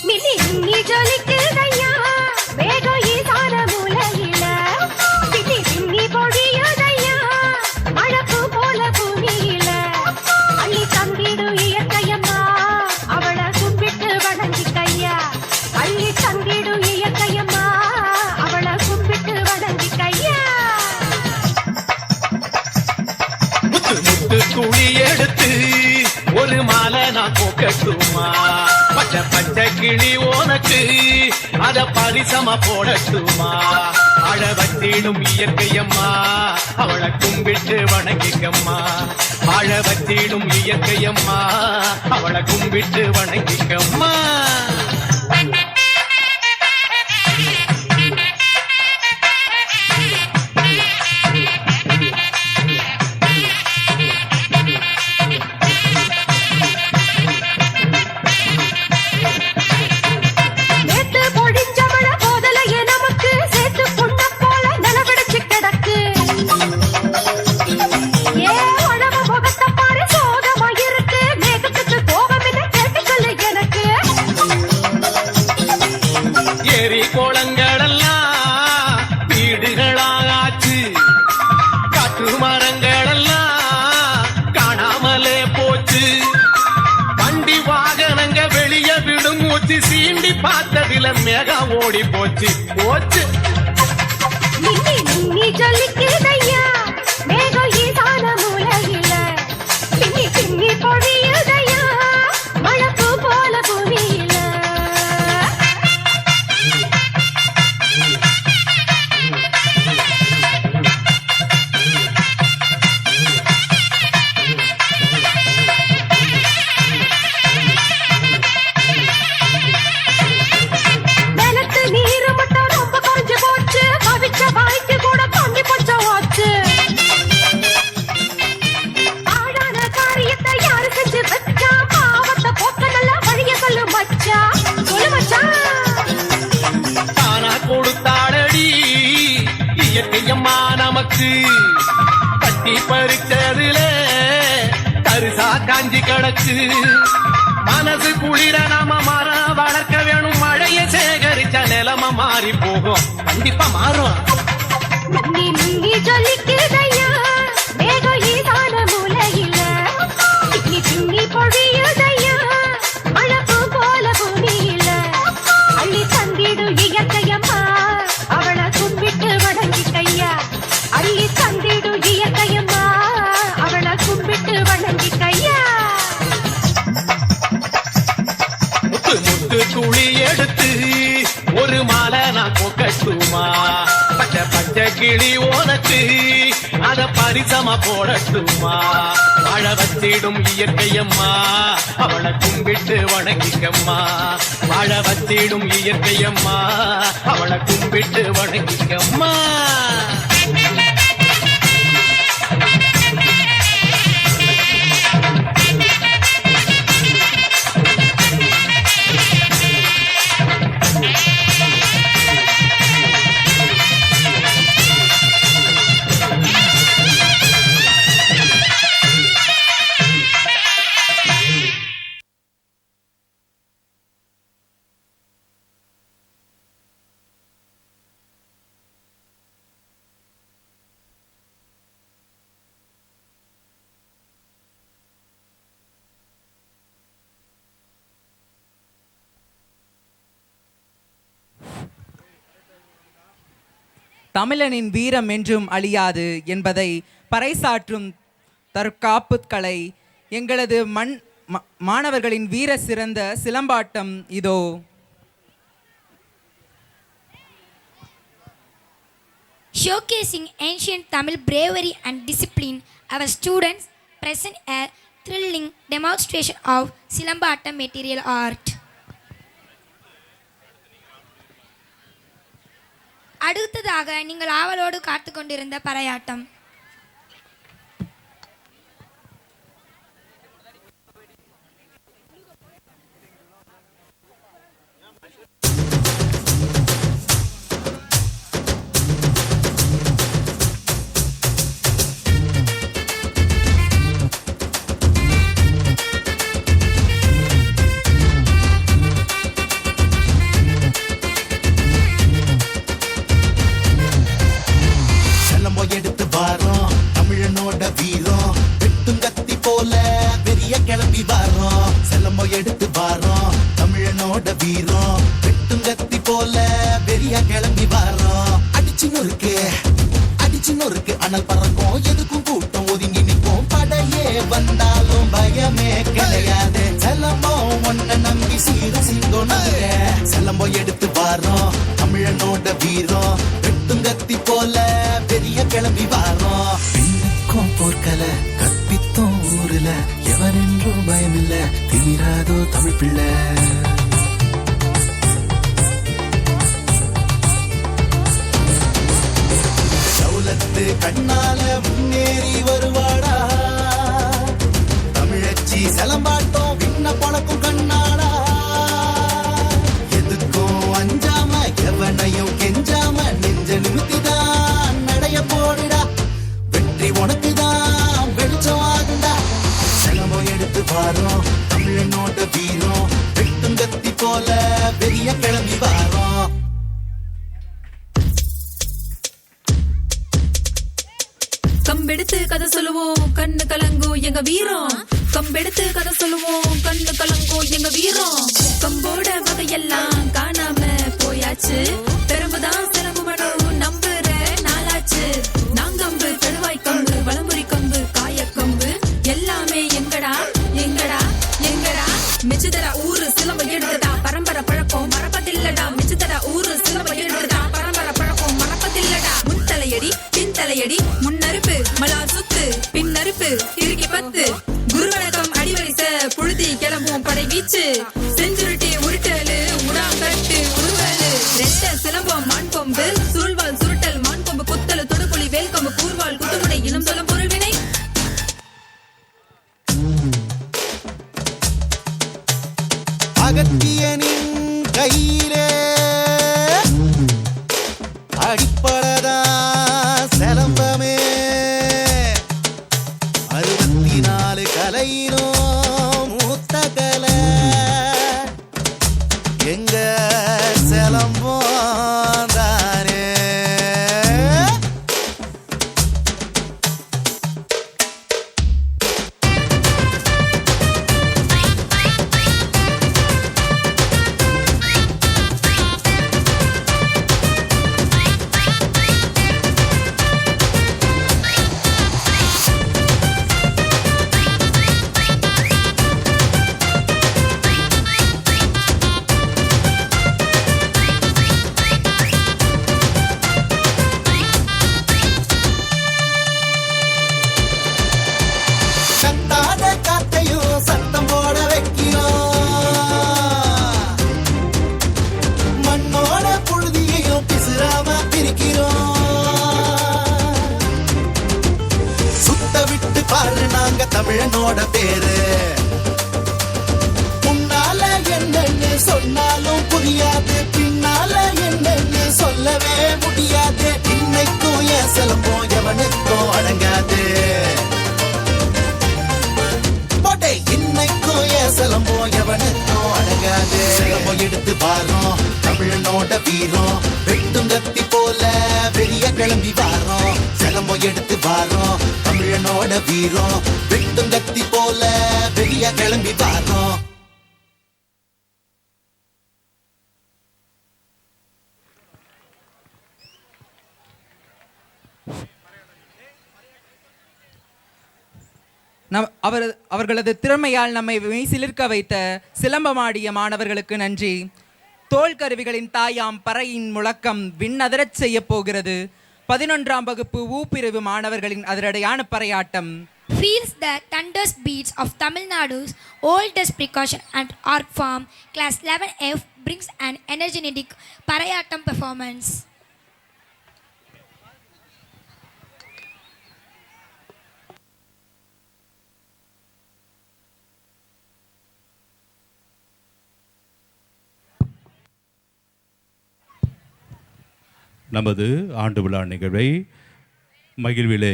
Speaker 5: மின்னி ஜொலிக்குதையா
Speaker 3: கொக்கட்டுமா பச்சை பச்சை கிளி உனக்கு அத பரிசம போடட்டுமா அழ வச்சிடும் இயற்கையம்மா அவளை கும்பிட்டு வணங்கிக்கம்மா வாழ வச்சிடும் இயற்கையம்மா அவளை கும்பிட்டு வணங்கிக்கம்மா சீண்டி பார்த்ததில மேகம் ஓடி போச்சு போச்சு
Speaker 5: நீ சொல்லிக்கிறையா மேகம் ஈசான மூலையில பின்னி பின்னி பொழியுதையா மழப்பு போல பூமியில
Speaker 3: நமக்கு கட்டி பறிச்சதுல தரிசா காஞ்சி கிடக்கு மனசு குளிர நாம மரம் வளர்க்க வேணும் மழைய சேகரிச்ச நிலைமை மாறி போகும் கண்டிப்பா மாறும்
Speaker 5: நீ சொல்லிக்கிறையா மேகம் ஈசான மூலையில பின்னி பின்னி பொழியுதையா மழப்பு போல பூமியில அள்ளி தந்திடும் இயற்கையம்மா அவளை கும்பிட்டு வணங்கிக்கையா அள்ளி தந்திடும் இயற்கையம்மா அவளை கும்பிட்டு வணங்கிக்கையா
Speaker 3: முத்து முத்து துளி எடுத்து ஒரு மாலை நான் கொக்கட்டுமா பச்சை பச்சை கிளி உனக்கு அத பரிசம போடட்டுமா வாழ வச்சிடும் இயற்கையம்மா அவளை கும்பிட்டு வணங்கிக்கம்மா வாழ வச்சிடும் இயற்கையம்மா அவளை கும்பிட்டு வணங்கிக்கம்மா
Speaker 1: தமிழனின் வீரம் என்றும் அழியாது என்பதை பறைசாற்றும் தற்காப்பு கலை எங்களது மாணவர்களின் வீர சிறந்த சிலம்பாட்டம் இதோ.
Speaker 2: Showcasing ancient Tamil bravery and discipline, our students present a thrilling demonstration of Silambattam material art. அடுத்ததாக நீங்கள் ஆவலோடு காத்து கொண்டிருந்த பறையாட்டம்.
Speaker 3: எடுத்து பார் வாரோம் தமிழனோட வீரம் வெட்டும் கத்தி போல பெரிய கிளம்பி வாரோம் பெண்ணுக்கும் போர்க்கல கற்பித்தோம் ஊருல எவனென்றும் பயமில்ல திமிராதோ தமிழ் பிள்ளை தௌலத்து கண்ணால முன்னேறி வருவாடா தமிழச்சி செலம்பாட்டம் விண்ண பழக்கும் கண்ணாடா எதுக்கும் அஞ்சாம எவனையும் கெஞ்சாம நெஞ்ச நிமித்திதான் நடைய போடுடா வெற்றி உனக்குதான் வெளிச்சம் ஆகுண்டா செலமம் எடுத்து வாரோம் தமிழனோட வீரம் வெட்டும் கத்தி போல பெரிய கிளம்பி வாரோம்
Speaker 5: கம்பெடுத்து கதை சொல்லுவோம் கண்ணு கலங்கும் எங்க வீரம் கம்பெடுத்து கதை சொல்லுவோம் கண்ணு கலங்கும் எங்க வீரம் கம்போட வகையெல்லாம் காணாம போயாச்சு பெரும்புதான் சிலம்பு மடம் நம்புற நாளாச்சு நாங்கம்பு கழுவாய் கம்பு வளம்புரி கம்பு காயக்கம்பு எல்லாமே எங்கடா எங்கடா எங்கடா மிச்சுதரா ஊரு சிலம்ப எடுத்ததா பரம்பரை பழக்கம் மறப்பதில்லடா மிச்சுதரா ஊரு சிலம்ப எடுத்ததா பரம்பரை பழக்கம் மறப்பதில்லடா முன்தலையடி பின்தலையடி முன்னறுப்பு மலார் சுத்து பின்னறுப்பு திருக்கி பத்து குருவணக்கம் அடிவரிச புழுதி கிளம்பும் படை வீச்சு செஞ்சுருட்டி உருட்டலு உடாங்கட்டு உருவலு ரெட்ட சிலம்பம் மான் கொம்பு சுருள்வால் சுருட்டல் மான் கொம்பு குத்தலு தொடுப்புலி வேல்கொம்பு கூர்வால் குத்துமுனை இனம் சொல்லும் பொருள்வினை
Speaker 3: அகத்தியனின் கையிலே அடிப்படதா செலம்பமே 64 கலையிலும் மூத்த கலை எங்க செலம்பம் தானே கத்தாத காத்தையும் சத்தம் போட வைக்கிறோம் மண்ணோட புழுதியையும் பிசுறாம பிரிக்கிறோம் சுத்த விட்டு பாரு நாங்க தமிழனோட பேரு முன்னால என்னன்னு சொன்னாலும் புரியாது பின்னால என்னன்னு சொல்லவே முடியாது இன்னைக்கும் என் சிலம்பம் எவனுக்கும் அடங்காது இன்னைக்கும் என் சிலம்பம் எவனுக்கும் அடங்காது சிலம்பம் எடுத்து வாரோம் தமிழனோட வீரம் வெட்டும் கத்தி போல வெளிய கிளம்பி வாரோம் சிலம்பம் எடுத்து வாரோம் தமிழனோட வீரம் வெட்டும் கத்தி போல வெளிய கிளம்பி வாரோம்
Speaker 1: அவர்களது திறமையால் நம்மை மெய்சிலிர்க்க வைத்த சிலம்பமாடிய மாணவர்களுக்கு நன்றி. தோல் கருவிகளின் தாயாம் பறையின் முழக்கம் விண்ணதரச் செய்ய போகிறது. 11ஆம் வகுப்பு ஊப்பிரிவு மாணவர்களின் அதிரடையான Paraiyattam.
Speaker 2: Feels the thunderous beats of Tamil Nadu's oldest percussion and art form, Class 11F brings an energetic Parayattam performance.
Speaker 7: நமது ஆண்டு விழா நிகழ்வை மகிழ்விலே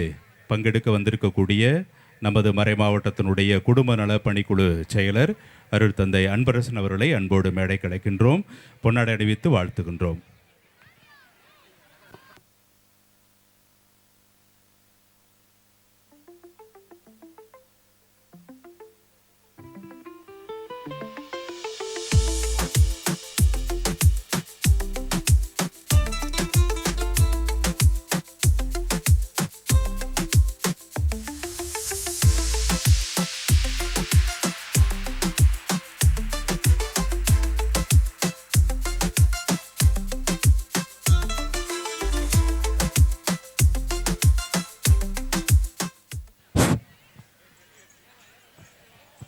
Speaker 7: பங்கெடுக்க வந்திருக்கக்கூடிய நமது மறை மாவட்டத்தினுடைய குடும்ப நல பணிக்குழு செயலர் அருள் தந்தை அன்பரசன் அவர்களை அன்போடு மேடை கிடைக்கின்றோம், பொன்னாடை அணிவித்து வாழ்த்துகின்றோம்.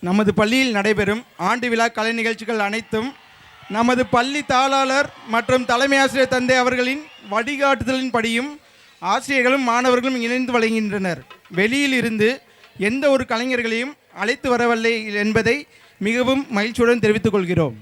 Speaker 11: நமது பள்ளியில் நடைபெறும் ஆண்டு விழா கலை நிகழ்ச்சிகள் அனைத்தும் நமது பள்ளி தாளாளர் மற்றும் தலைமை ஆசிரியர் தந்தை அவர்களின் வழிகாட்டுதலின்படியும் ஆசிரியர்களும் மாணவர்களும் இணைந்து வழங்குகின்றனர். வெளியில் இருந்து எந்த ஒரு கலைஞர்களையும் அழைத்து வரவில்லை என்பதை மிகவும் மகிழ்ச்சியுடன் தெரிவித்துக் கொள்கிறோம்.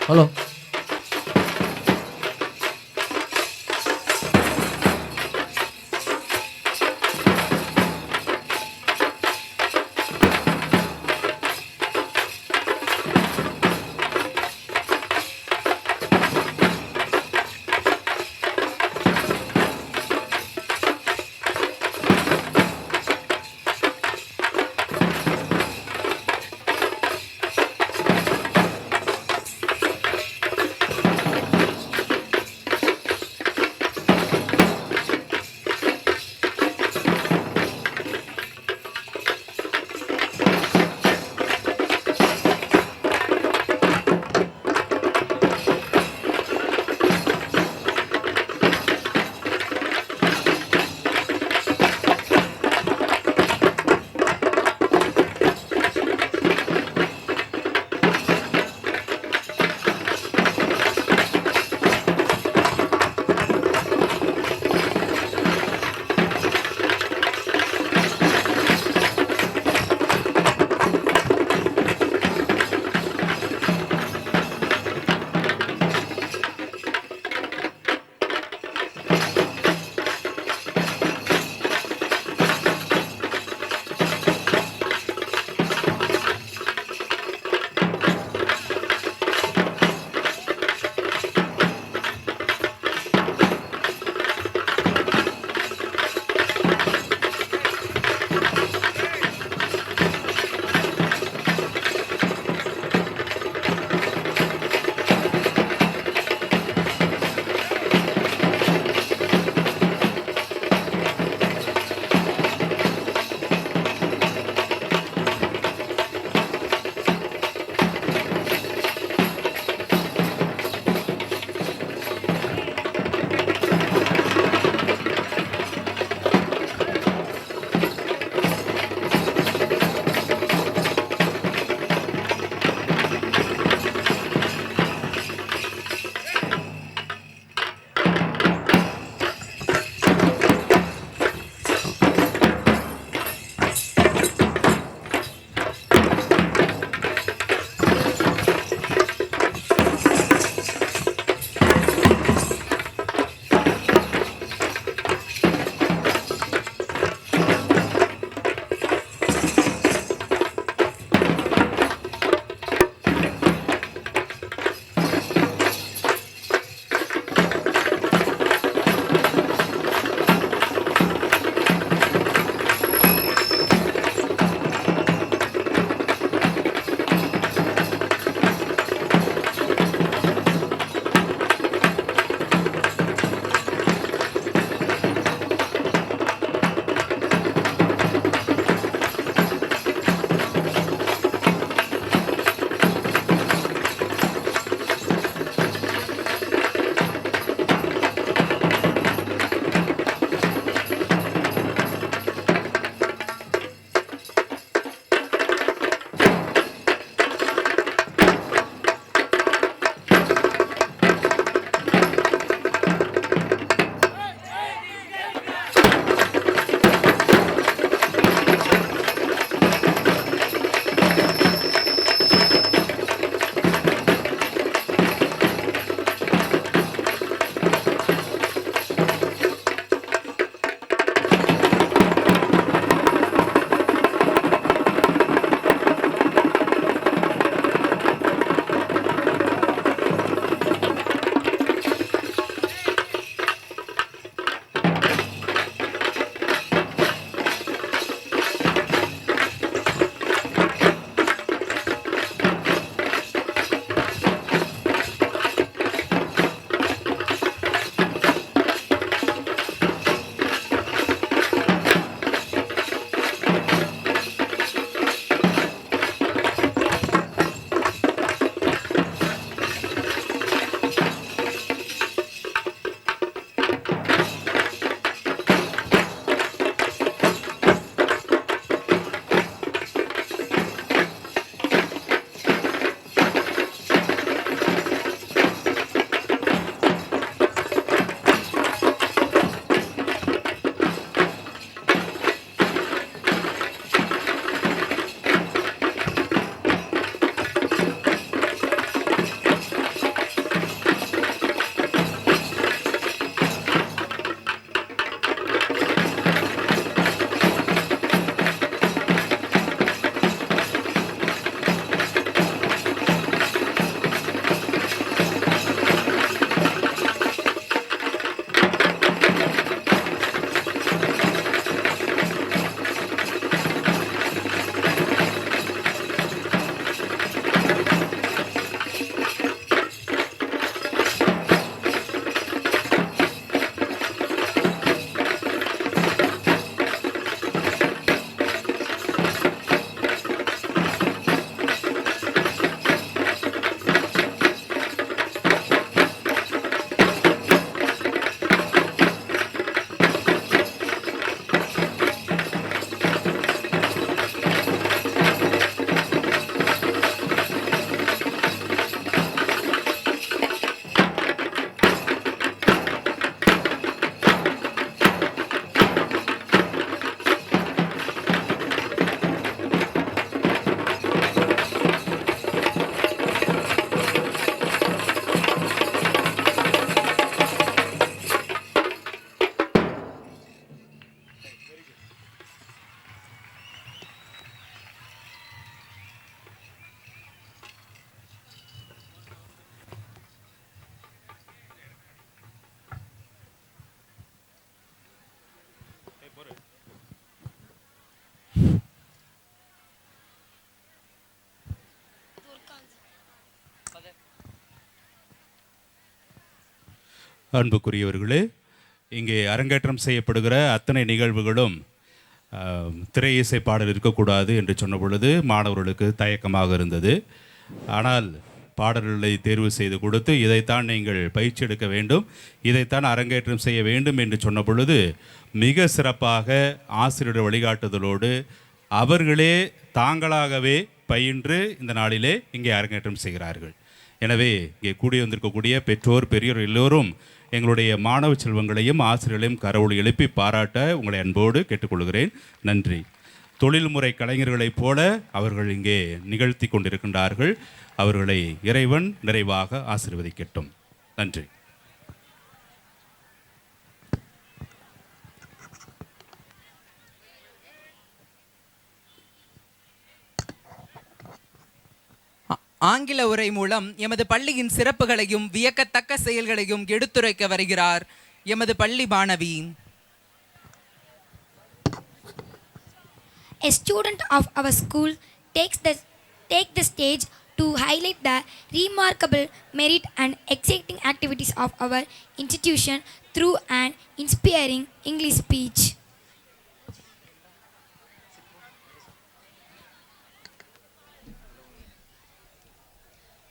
Speaker 12: ஹலோ
Speaker 7: அன்புக்குரியவர்களே, இங்கே அரங்கேற்றம் செய்யப்படுகிற அத்தனை நிகழ்வுகளும் திரை இசை பாடல் இருக்கக்கூடாது என்று சொன்ன பொழுது மாணவர்களுக்கு தயக்கமாக இருந்தது. ஆனால் பாடல்களை தேர்வு செய்து கொடுத்து இதைத்தான் நீங்கள் பயிற்சி எடுக்க வேண்டும், இதைத்தான் அரங்கேற்றம் செய்ய வேண்டும் என்று சொன்ன பொழுது மிக சிறப்பாக ஆசிரியர் வழிகாட்டுதலோடு அவர்களே தாங்களாகவே பயின்று இந்த நாளிலே இங்கே அரங்கேற்றம் செய்கிறார்கள். எனவே இங்கே கூடி வந்திருக்கக்கூடிய பெற்றோர் பெரியோர் எல்லோரும் எங்களுடைய மாணவ செல்வங்களையும் ஆசிரியர்களையும் கரவொலி எழுப்பி பாராட்ட உங்களை அன்போடு கேட்டுக்கொள்கிறேன். நன்றி. தொழில்முறை கலைஞர்களைப் போல அவர்கள் இங்கே நிகழ்த்தி கொண்டிருக்கின்றார்கள். அவர்களை இறைவன் நிறைவாக ஆசீர்வதிக்கட்டும். நன்றி.
Speaker 1: ஆங்கில உரை மூலம் எமது பள்ளியின் சிறப்புகளையும் வியக்கத்தக்க செயல்களையும் எடுத்துரைக்க வருகிறார் எமது பள்ளி மாணவி.
Speaker 2: A student of our school take the stage to highlight the remarkable merit and exciting activities of our institution through an inspiring English speech.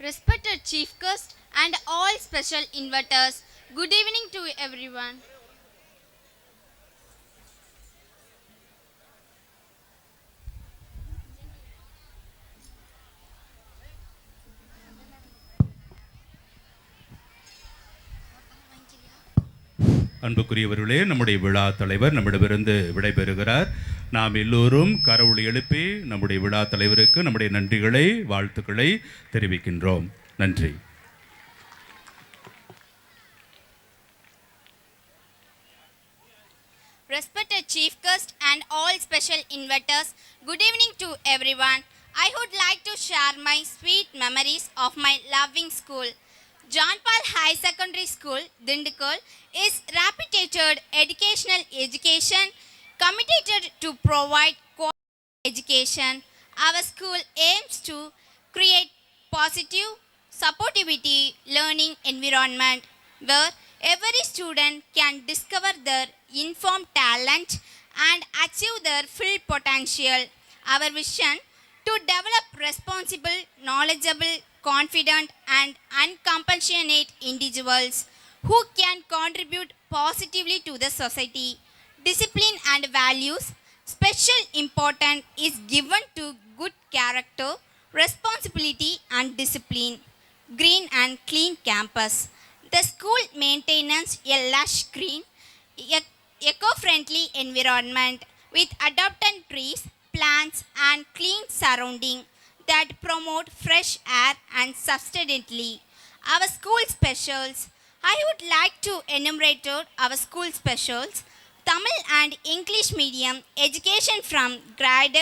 Speaker 5: Respected Chief Guest and all special inviters, good evening to everyone.
Speaker 7: அன்புக்குரியவர்களே, நம்முடைய விழா தலைவர் நம்மிடமிருந்து விடைபெறுகிறார். நாம் எல்லோரும் கரவொலி எழுப்பி நம்முடைய விழா தலைவருக்கு நம்முடைய நன்றிகளை வாழ்த்துக்களை தெரிவிக்கின்றோம். நன்றி.
Speaker 5: Respected Chief Guest and all special invitors, good evening to everyone. I would like to share my sweet memories of my loving school. John Paul High Secondary School, Dindukal, is reputed education committed to provide quality education. Our school aims to create positive, supportivity learning environment where every student can discover their informed talent and achieve their full potential. Our vision to develop responsible, knowledgeable, confident and uncompassionate individuals who can contribute positively to the society. Discipline and values special importance is given to good character, responsibility and discipline. Green and clean campus. The school maintains a lush green, eco-friendly environment with adopted trees, plants and clean surrounding that promote fresh air and sustainability. Our school specials. I would like to enumerate our school specials. Tamil and English medium education from grade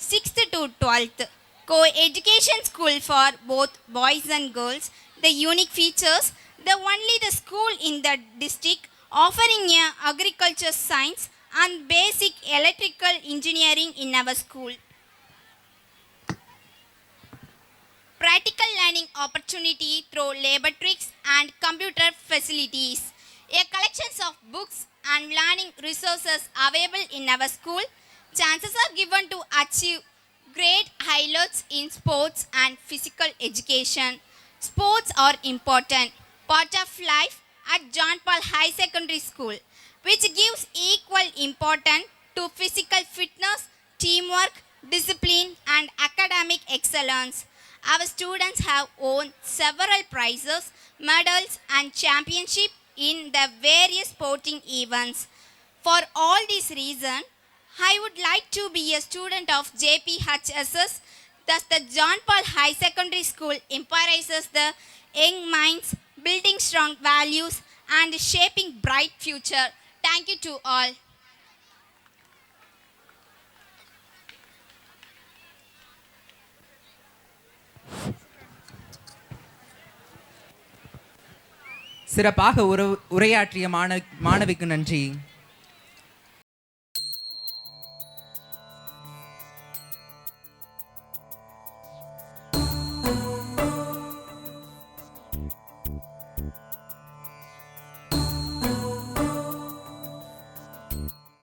Speaker 5: 6th to 12th. Co-education school for both boys and girls. The unique features, the only the school in the district offering a agriculture science and basic electrical engineering in our school. Practical learning opportunity through laboratories and computer facilities. A collection of books and learning resources available in our school. Chances are given to achieve great highlights in sports and physical education. Sports are important part of life at John Paul High Secondary School, which gives equal importance to physical fitness, teamwork, discipline and academic excellence. Our students have won several prizes, medals and championships in the various sporting events. For all these reasons, I would like to be a student of JPHSS. Thus, the John Paul High Secondary School emphasizes the young minds, building strong values and shaping bright future. Thank you to all.
Speaker 1: சிறப்பாக உரையாற்றிய மாணவிக்கு நன்றி.